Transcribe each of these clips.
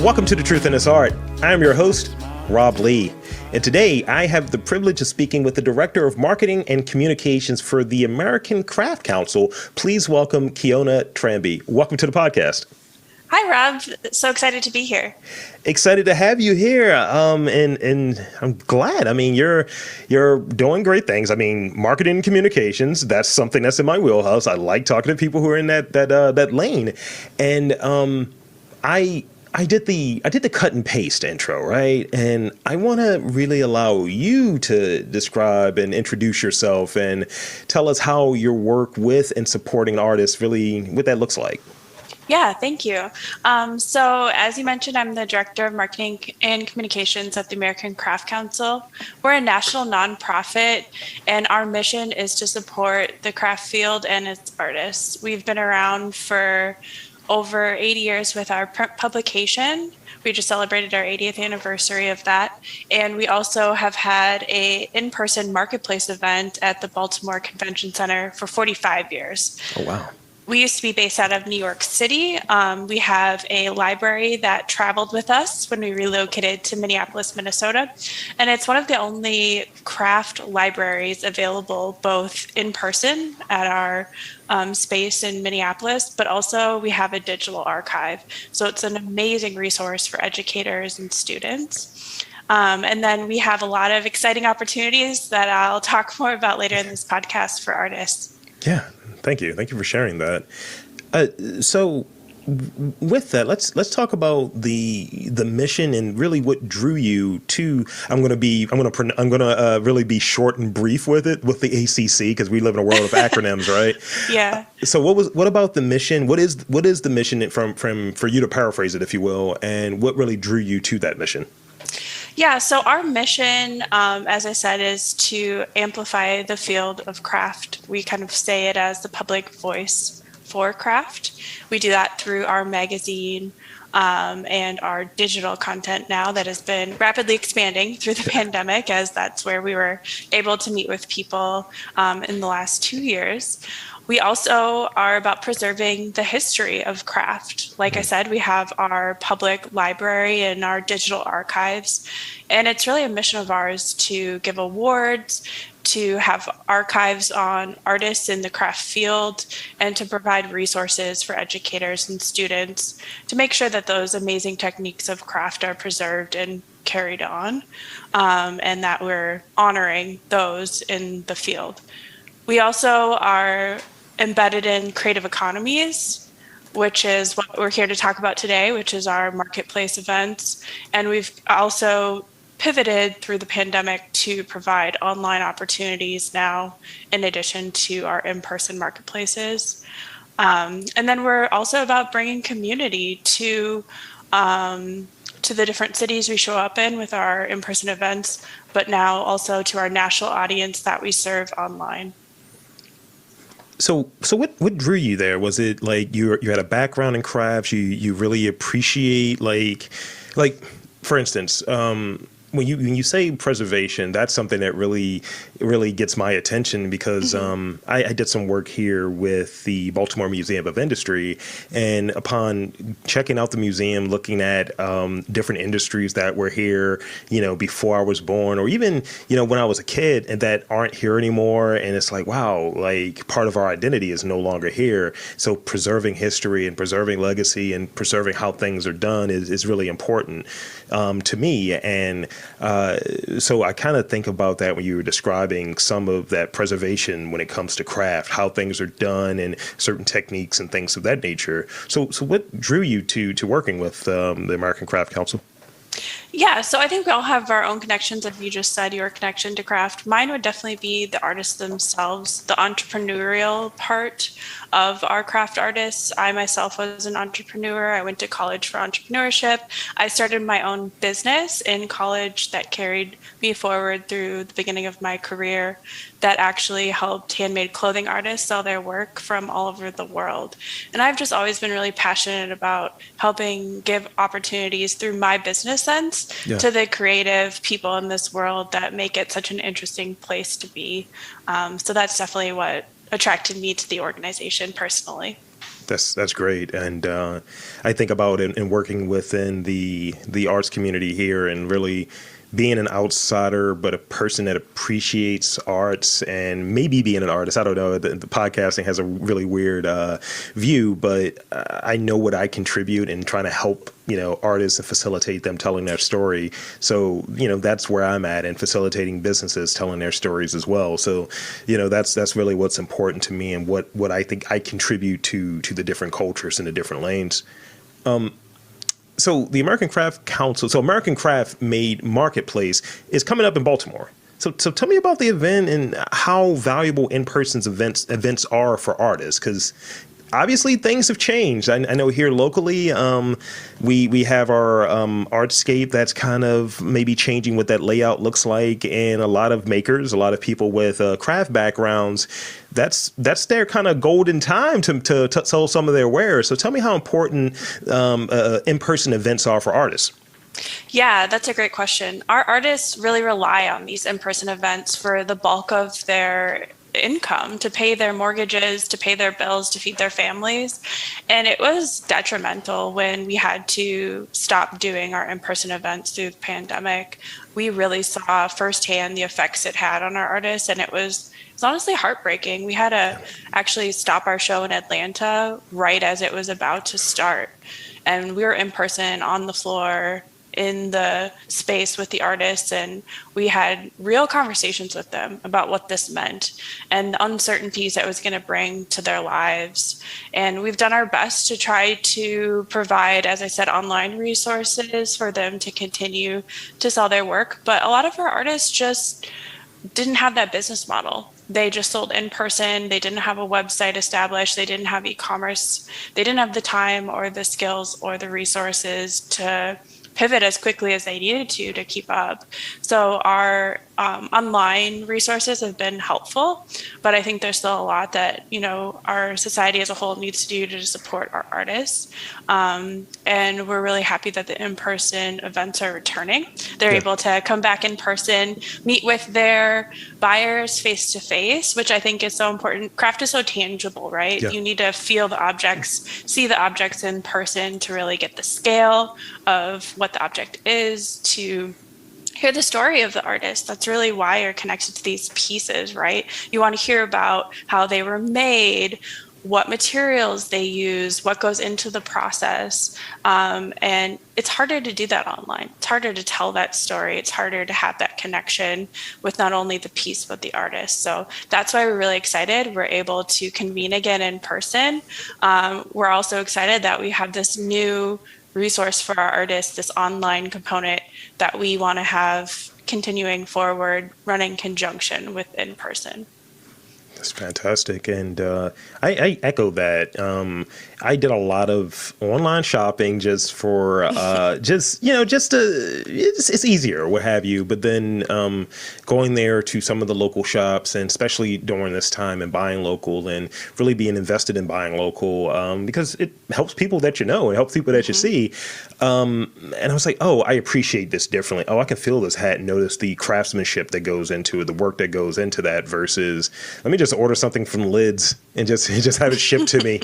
Welcome to The Truth in This Art. I am your host, Rob Lee. And today I have the privilege of speaking with the Director of Marketing and Communications for the American Craft Council. Please welcome Keona Tranby. Welcome to the podcast. Hi, Rob. So excited to be here. Excited to have you here. And I'm glad. I mean, you're doing great things. I mean, marketing and communications, that's something that's in my wheelhouse. I like talking to people who are in that lane. And I did the cut and paste intro, right? And I want to really allow you to describe and introduce yourself and tell us how your work with and supporting artists really, what that looks like. Yeah, thank you. So as you mentioned, I'm the Director of Marketing and Communications at the American Craft Council. We're a national nonprofit, and our mission is to support the craft field and its artists. We've been around for over 80 years with our publication. We just celebrated our 80th anniversary of that. And we also have had a in-person marketplace event at the Baltimore Convention Center for 45 years. Oh, wow. We used to be based out of New York City. We have a library that traveled with us when we relocated to Minneapolis, Minnesota. And it's one of the only craft libraries available both in person at our space in Minneapolis, but also we have a digital archive. So it's an amazing resource for educators and students. And then we have a lot of exciting opportunities that I'll talk more about later in this podcast for artists. Yeah, thank you. Thank you for sharing that. So with that, let's talk about the mission and really what drew you to. I'm going to really be short and brief with it, with the ACC, because we live in a world of acronyms, right? Yeah. So what about the mission? What is the mission from for you to paraphrase it, if you will, and what really drew you to that mission? Yeah, so our mission, as I said, is to amplify the field of craft. We kind of say it as the public voice for craft. We do that through our magazine and our digital content now that has been rapidly expanding through the pandemic, as that's where we were able to meet with people in the last 2 years. We also are about preserving the history of craft. Like I said, we have our public library and our digital archives, and it's really a mission of ours to give awards, to have archives on artists in the craft field, and to provide resources for educators and students to make sure that those amazing techniques of craft are preserved and carried on, and that we're honoring those in the field. We also are embedded in creative economies, which is what we're here to talk about today, which is our marketplace events. And we've also pivoted through the pandemic to provide online opportunities now, in addition to our in-person marketplaces. And then we're also about bringing community to the different cities we show up in with our in-person events, but now also to our national audience that we serve online. So what drew you there? Was it like you had a background in crafts? You really appreciate like for instance, when you say preservation, that's something that really gets my attention, because I did some work here with the Baltimore Museum of Industry, and upon checking out the museum, looking at different industries that were here, before I was born, or even when I was a kid, and that aren't here anymore, and it's like, wow, like part of our identity is no longer here. So preserving history and preserving legacy and preserving how things are done is really important to me. And so I kind of think about that when you were describing some of that preservation when it comes to craft, how things are done and certain techniques and things of that nature. So what drew you to working with the American Craft Council? Yeah, so I think we all have our own connections. If you just said your connection to craft, mine would definitely be the artists themselves, the entrepreneurial part of our craft artists. I myself was an entrepreneur. I went to college for entrepreneurship. I started my own business in college that carried me forward through the beginning of my career, that actually helped handmade clothing artists sell their work from all over the world. And I've just always been really passionate about helping give opportunities through my business sense to the creative people in this world that make it such an interesting place to be. So that's definitely what attracted me to the organization personally. That's great, and I think about it in working within the arts community here, and really being an outsider, but a person that appreciates arts and maybe being an artist. I don't know. The podcasting has a really weird view, but I know what I contribute in trying to help, artists and facilitate them telling their story. So, that's where I'm at, and facilitating businesses telling their stories as well. So, that's really what's important to me, and what I think I contribute to the different cultures and the different lanes. So the American Craft Council, so American Craft Made Marketplace is coming up in Baltimore. So tell me about the event and how valuable in-person events are for artists, because obviously things have changed. I know here locally, we have our artscape that's kind of maybe changing what that layout looks like, and a lot of makers, a lot of people with craft backgrounds, that's their kind of golden time to sell some of their wares. So tell me how important in-person events are for artists. Yeah, that's a great question. Our artists really rely on these in-person events for the bulk of their income, to pay their mortgages, to pay their bills, to feed their families. And it was detrimental when we had to stop doing our in-person events through the pandemic. We really saw firsthand the effects it had on our artists, and it was honestly heartbreaking. We had to actually stop our show in Atlanta right as it was about to start. And we were in person on the floor in the space with the artists, and we had real conversations with them about what this meant and the uncertainties that it was going to bring to their lives. And we've done our best to try to provide, as I said, online resources for them to continue to sell their work. But a lot of our artists just didn't have that business model. They just sold in person. They didn't have a website established. They didn't have e-commerce. They didn't have the time or the skills or the resources to pivot as quickly as they needed to keep up. So our online resources have been helpful, but I think there's still a lot that, our society as a whole needs to do to support our artists. And we're really happy that the in-person events are returning. They're able to come back in person, meet with their buyers face to face, which I think is so important. Craft is so tangible, right? Yeah. You need to feel the objects, see the objects in person to really get the scale of what the object is, to hear the story of the artist. That's really why you're connected to these pieces, right? You want to hear about how they were made, what materials they use, what goes into the process. And it's harder to do that online. It's harder to tell that story. It's harder to have that connection with not only the piece, but the artist. So that's why we're really excited. We're able to convene again in person. We're also excited that we have this new resource for our artists, this online component that we want to have continuing forward, run in conjunction with in person. That's fantastic. And I echo that. I did a lot of online shopping just for, it's easier, what have you. But then going there to some of the local shops, and especially during this time, and buying local and really being invested in buying local, because it helps people that it helps people that you see. And I was like, oh, I appreciate this differently. Oh, I can feel this hat and notice the craftsmanship that goes into it, the work that goes into that, versus let me just order something from Lids and just have it shipped to me.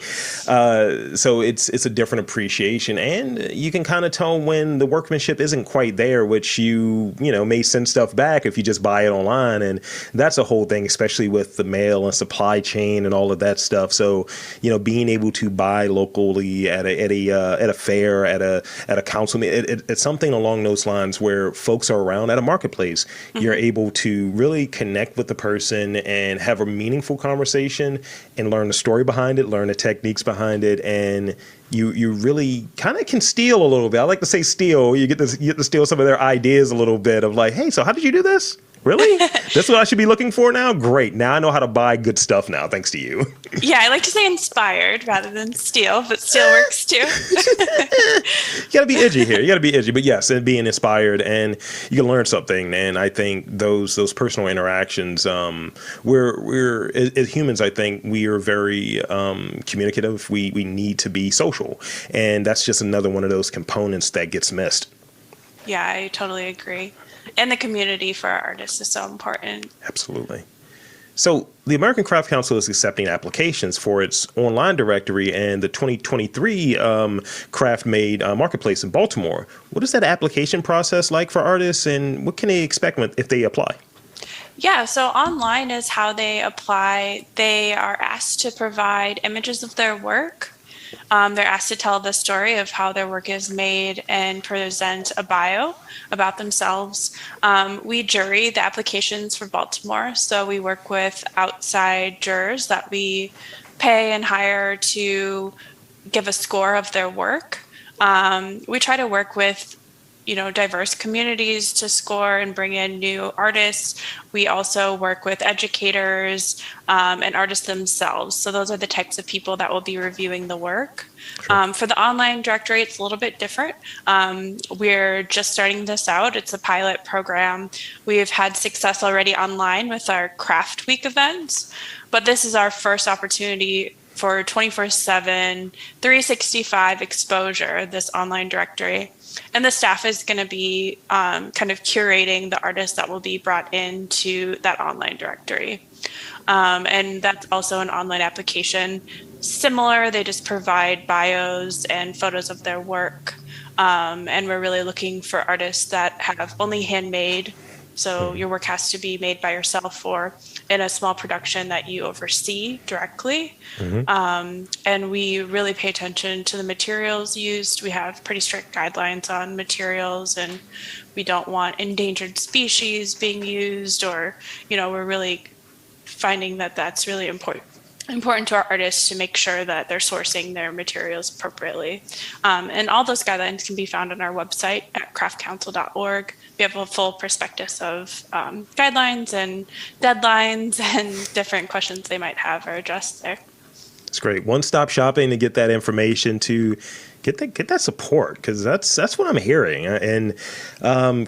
So it's a different appreciation, and you can kind of tell when the workmanship isn't quite there, which you may send stuff back if you just buy it online, and that's a whole thing, especially with the mail and supply chain and all of that stuff. So being able to buy locally at a fair, at a council meeting, it's something along those lines where folks are around at a marketplace. Mm-hmm. You're able to really connect with the person and have a meaningful conversation and learn the story behind it, learn the techniques behind it, and you really kind of can steal a little bit. I like to say steal. You get to steal some of their ideas a little bit of like, hey, so how did you do this? Really? That's what I should be looking for now? Great. Now I know how to buy good stuff now, thanks to you. Yeah, I like to say inspired rather than steal, but steal works too. You got to be edgy here. You got to be edgy. But yes, and being inspired, and you can learn something. And I think those personal interactions, we're as humans, I think we are very communicative. We need to be social. And that's just another one of those components that gets missed. Yeah, I totally agree. And the community for our artists is so important. Absolutely. So the American Craft Council is accepting applications for its online directory and the 2023 Craft Made Marketplace in Baltimore. What is that application process like for artists, and what can they expect if they apply? Yeah, so online is how they apply. They are asked to provide images of their work. They're asked to tell the story of how their work is made and present a bio about themselves. We jury the applications for Baltimore, so we work with outside jurors that we pay and hire to give a score of their work. We try to work with diverse communities to score and bring in new artists. We also work with educators and artists themselves. So those are the types of people that will be reviewing the work. Sure. For the online directory, it's a little bit different. We're just starting this out. It's a pilot program. We've had success already online with our Craft Week events, but this is our first opportunity for 24/7, 365 exposure, this online directory. And the staff is going to be kind of curating the artists that will be brought into that online directory. And that's also an online application. Similar, they just provide bios and photos of their work. And we're really looking for artists that have only handmade. So your work has to be made by yourself or in a small production that you oversee directly. And we really pay attention to the materials used. We have pretty strict guidelines on materials, and we don't want endangered species being used, or, we're really finding that that's really important to our artists to make sure that they're sourcing their materials appropriately. And all those guidelines can be found on our website at craftcouncil.org. We have a full prospectus of guidelines and deadlines and different questions they might have are addressed there. It's great. One-stop shopping to get that information, to get that support, because that's what I'm hearing. And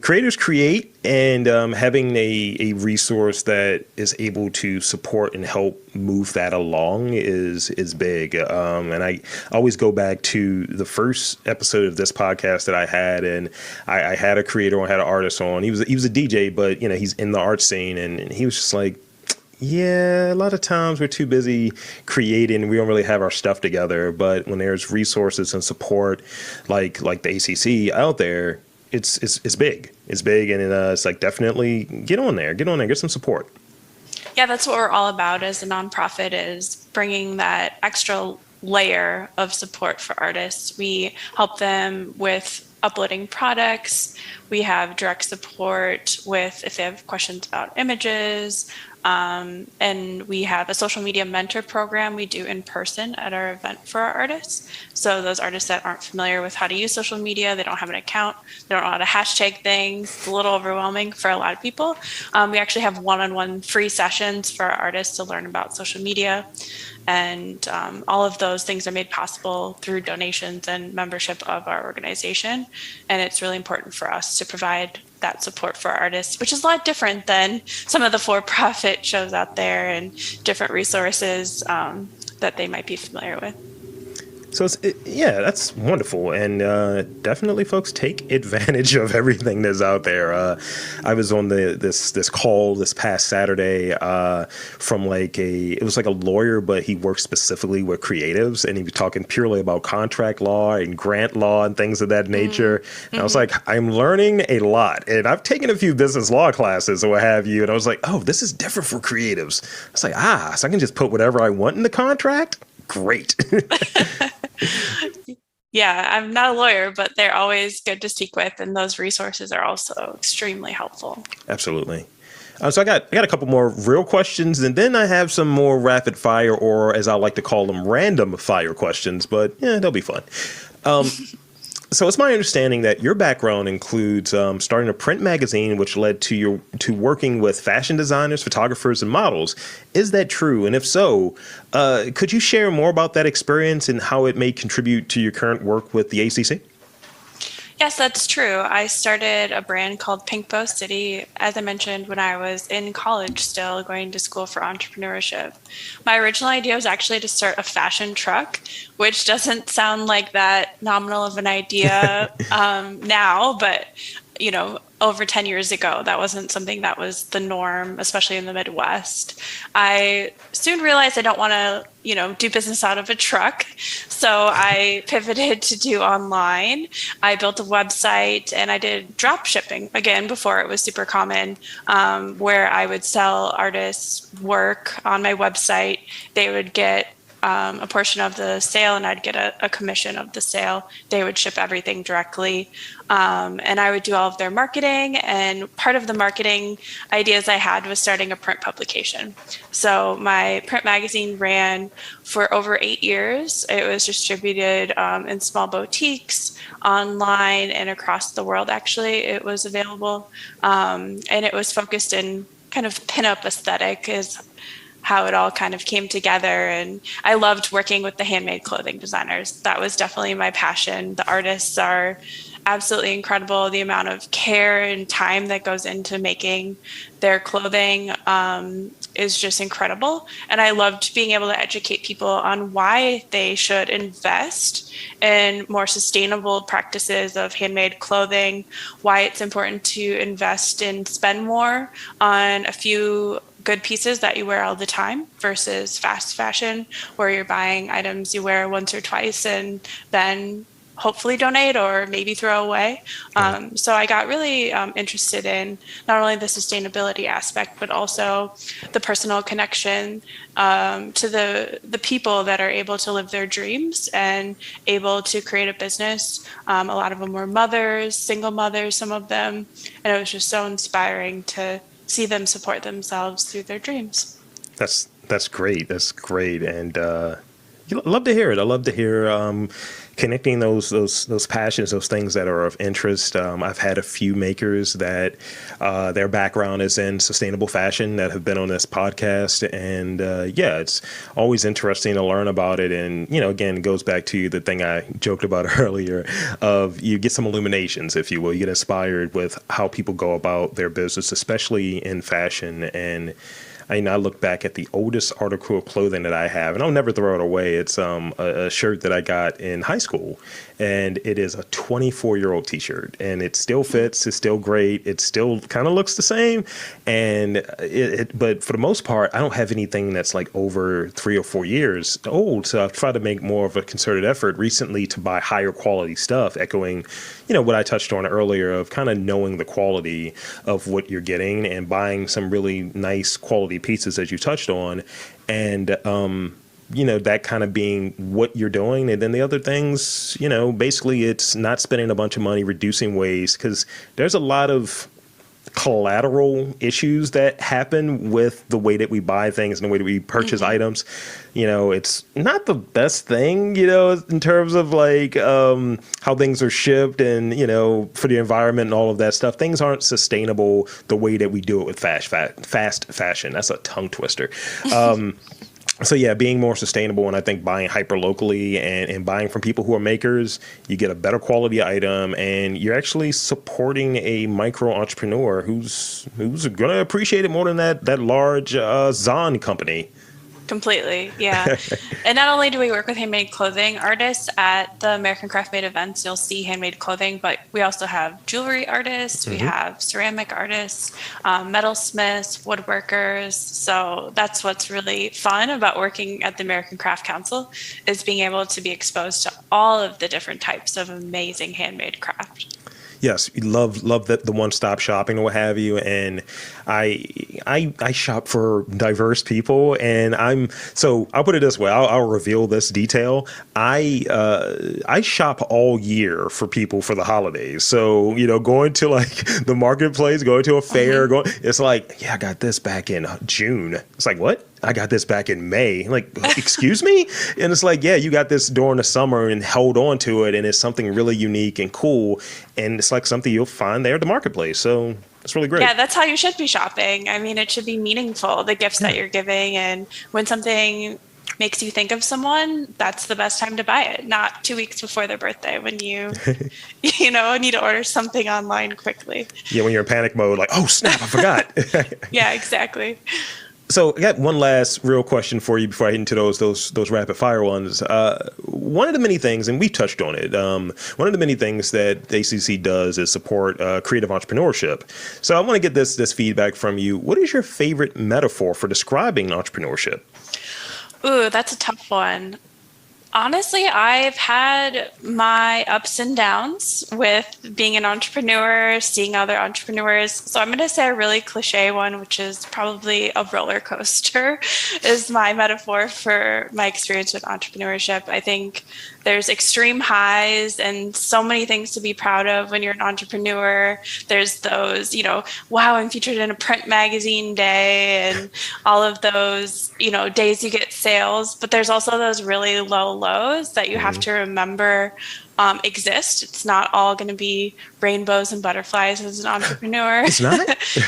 creators create, and having a resource that is able to support and help move that along is big. And I always go back to the first episode of this podcast that I had, and I had a creator, I had an artist on. He was a DJ, but he's in the art scene, and he was just like, yeah, a lot of times we're too busy creating. We don't really have our stuff together. But when there's resources and support like the ACC out there, it's big. It's big, and it's like, definitely get on there, get some support. Yeah, that's what we're all about as a nonprofit, is bringing that extra layer of support for artists. We help them with uploading products. We have direct support with if they have questions about images. And we have a social media mentor program we do in person at our event for our artists. So those artists that aren't familiar with how to use social media, they don't have an account, they don't know how to hashtag things, it's a little overwhelming for a lot of people. We actually have one-on-one free sessions for our artists to learn about social media. And all of those things are made possible through donations and membership of our organization. And it's really important for us to provide that support for artists, which is a lot different than some of the for-profit shows out there and different resources that they might be familiar with. So yeah, that's wonderful, and definitely, folks, take advantage of everything that's out there. I was on this call this past Saturday from it was like a lawyer, but he works specifically with creatives, and he was talking purely about contract law and grant law and things of that nature. And I was like, I'm learning a lot, and I've taken a few business law classes or what have you, and I was like, oh, this is different for creatives. I was like, so I can just put whatever I want in the contract? Great. Yeah, I'm not a lawyer, but they're always good to speak with, and those resources are also extremely helpful. Absolutely. So I got a couple more real questions, and then I have some more rapid fire, or as I like to call them, random fire questions. But yeah, they'll be fun. So it's my understanding that your background includes starting a print magazine, which led to working with fashion designers, photographers, and models. Is that true? And if so, could you share more about that experience and how it may contribute to your current work with the ACC? Yes, that's true. I started a brand called Pink Bow City, as I mentioned, when I was in college still, going to school for entrepreneurship. My original idea was actually to start a fashion truck, which doesn't sound like that nominal of an idea now, but over 10 years ago. That wasn't something that was the norm, especially in the Midwest. I soon realized I don't want to, do business out of a truck. So I pivoted to do online. I built a website and I did drop shipping again before it was super common, where I would sell artists' work on my website. They would get a portion of the sale and I'd get a commission of the sale. They would ship everything directly. And I would do all of their marketing. And part of the marketing ideas I had was starting a print publication. So my print magazine ran for over 8 years. It was distributed in small boutiques, online, and across the world, actually. It was available. And it was focused in kind of pinup aesthetic is how it all kind of came together. And I loved working with the handmade clothing designers. That was definitely my passion. The artists are absolutely incredible. The amount of care and time that goes into making their clothing is just incredible. And I loved being able to educate people on why they should invest in more sustainable practices of handmade clothing, why it's important to invest and spend more on a few good pieces that you wear all the time versus fast fashion, where you're buying items you wear once or twice and then hopefully donate or maybe throw away. So I got really interested in not only the sustainability aspect, but also the personal connection to the people that are able to live their dreams and able to create a business. A lot of them were mothers, single mothers, some of them. And it was just so inspiring to see them support themselves through their dreams. That's great. That's great. And I love to hear it. I love to hear connecting those passions, those things that are of interest. I've had a few makers that their background is in sustainable fashion that have been on this podcast. And it's always interesting to learn about it. And, again, it goes back to the thing I joked about earlier of you get some illuminations, if you will. You get inspired with how people go about their business, especially in fashion. And I look back at the oldest article of clothing that I have, and I'll never throw it away. It's a shirt that I got in high school, and it is a 24-year-old T-shirt, and it still fits. It's still great. It still kind of looks the same, and but for the most part, I don't have anything that's like over 3 or 4 years old. So I've tried to make more of a concerted effort recently to buy higher quality stuff, echoing, what I touched on earlier of kind of knowing the quality of what you're getting and buying some really nice quality pieces as you touched on, and that kind of being what you're doing. And then the other things, basically it's not spending a bunch of money, reducing waste, because there's a lot of collateral issues that happen with the way that we buy things and the way that we purchase items. It's not the best thing, in terms of like how things are shipped and, for the environment and all of that stuff. Things aren't sustainable the way that we do it with fast fashion. That's a tongue twister. So being more sustainable, and I think buying hyper locally and buying from people who are makers, you get a better quality item, and you're actually supporting a micro entrepreneur who's going to appreciate it more than that large Zon company. Completely. Yeah. And not only do we work with handmade clothing artists at the American Craft Made events, you'll see handmade clothing, but we also have jewelry artists, we have ceramic artists, metalsmiths, woodworkers. So that's what's really fun about working at the American Craft Council, is being able to be exposed to all of the different types of amazing handmade craft. Yes, we love the one-stop shopping or what have you, and I shop for diverse people, and I'll put it this way. I'll reveal this detail. I shop all year for people for the holidays. So going to like the marketplace, going to a fair, it's like, I got this back in June. It's like, what? I got this back in May. Like, excuse me? And it's like, you got this during the summer and held on to it. And it's something really unique and cool. And it's like something you'll find there at the marketplace. So it's really great. Yeah, that's how you should be shopping. I mean, it should be meaningful, the gifts that you're giving. And when something makes you think of someone, that's the best time to buy it, not 2 weeks before their birthday when you, need to order something online quickly. Yeah, when you're in panic mode, like, oh, snap, I forgot. Yeah, exactly. So I got one last real question for you before I get into those rapid fire ones. One of the many things, and we touched on it, one of the many things that the ACC does is support creative entrepreneurship. So I want to get this feedback from you. What is your favorite metaphor for describing entrepreneurship? Ooh, that's a tough one. Honestly, I've had my ups and downs with being an entrepreneur, seeing other entrepreneurs. So I'm going to say a really cliche one, which is probably a roller coaster, is my metaphor for my experience with entrepreneurship. I think there's extreme highs and so many things to be proud of when you're an entrepreneur. There's those, wow, I'm featured in a print magazine day and all of those, days you get sales. But there's also those really low lows that you have to remember exist. It's not all going to be rainbows and butterflies as an entrepreneur. It's not?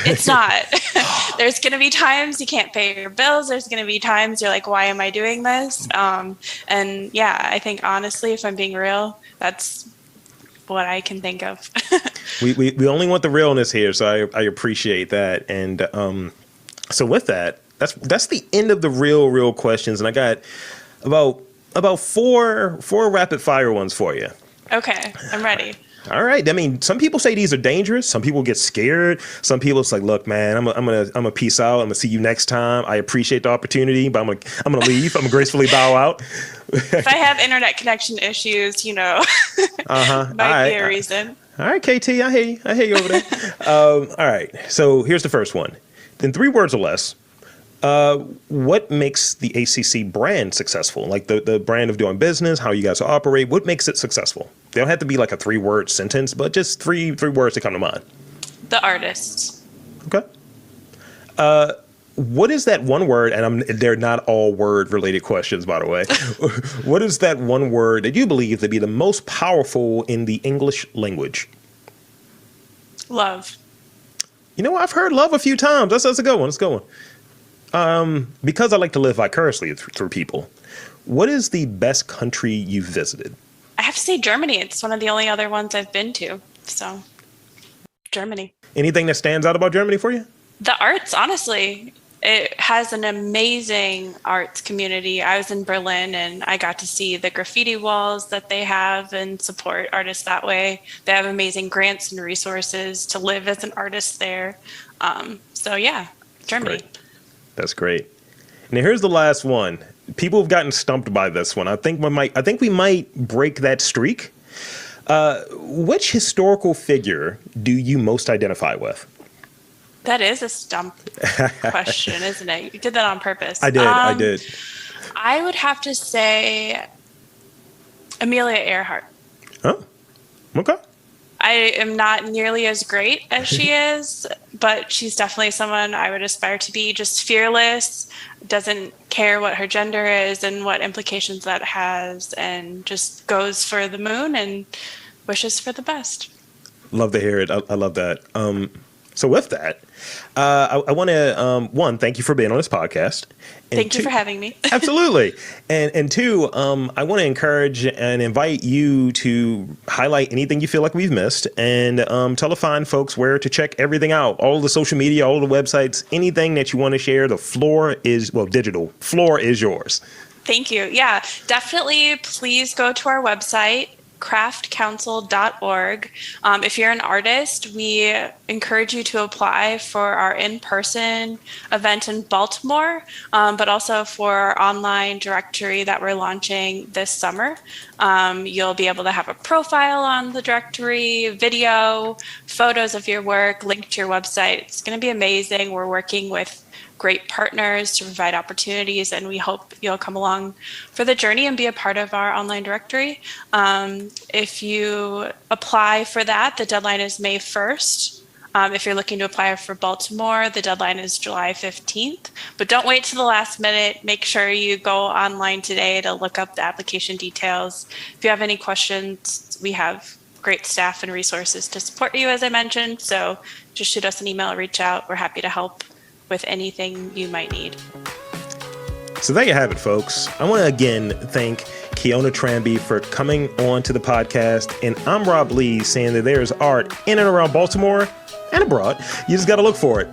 It's not. There's going to be times you can't pay your bills. There's going to be times you're like, why am I doing this? And yeah, I think honestly, if I'm being real, that's what I can think of. we only want the realness here, so I appreciate that. And so with that, that's the end of the real questions, and I got about four rapid fire ones for you. Okay, I'm ready. All right. I mean, some people say these are dangerous. Some people get scared. Some people it's like, look, man, I'm gonna peace out. I'm gonna see you next time. I appreciate the opportunity, but I'm gonna leave. I'm gonna gracefully bow out. If I have internet connection issues, might be a reason. All right, KT, I hear you over there. All right. So here's the first one. In 3 words or less, what makes the ACC brand successful? Like the brand of doing business, how you guys operate, what makes it successful? They don't have to be like a 3-word sentence, but just three words that come to mind. The artists. Okay. What is that one word, and they're not all word related questions, by the way. What is that one word that you believe to be the most powerful in the English language? Love. I've heard love a few times. That's a good one. That's a good one. Because I like to live vicariously through people, what is the best country you've visited? I have to say Germany. It's one of the only other ones I've been to. So, Germany. Anything that stands out about Germany for you? The arts, honestly. It has an amazing arts community. I was in Berlin and I got to see the graffiti walls that they have and support artists that way. They have amazing grants and resources to live as an artist there. So yeah, Germany. That's great. Now here's the last one. People have gotten stumped by this one. I think we might break that streak. Which historical figure do you most identify with? That is a stump question, isn't it? You did that on purpose. I did. I would have to say Amelia Earhart. Oh, okay. I am not nearly as great as she is, but she's definitely someone I would aspire to be. Just fearless, doesn't care what her gender is and what implications that has, and just goes for the moon and wishes for the best. Love to hear it. I love that. So with that, I want to, thank you for being on this podcast. And Thank you for having me. Absolutely. And 2, I want to encourage and invite you to highlight anything you feel like we've missed and tell the fine folks where to check everything out. All the social media, all the websites, anything that you want to share. The floor is, digital. Floor is yours. Thank you. Yeah, definitely. Please go to our website, craftcouncil.org. If you're an artist, we encourage you to apply for our in-person event in Baltimore, but also for our online directory that we're launching this summer. You'll be able to have a profile on the directory, video, photos of your work, link to your website. It's going to be amazing. We're working with great partners to provide opportunities, and we hope you'll come along for the journey and be a part of our online directory. If you apply for that, the deadline is May 1st. If you're looking to apply for Baltimore, the deadline is July 15th. But don't wait to the last minute. Make sure you go online today to look up the application details. If you have any questions, we have great staff and resources to support you, as I mentioned. So just shoot us an email, reach out. We're happy to help with anything you might need. So there you have it, folks. I want to again thank Keona Tranby for coming on to the podcast. And I'm Rob Lee, saying that there's art in and around Baltimore and abroad. You just got to look for it.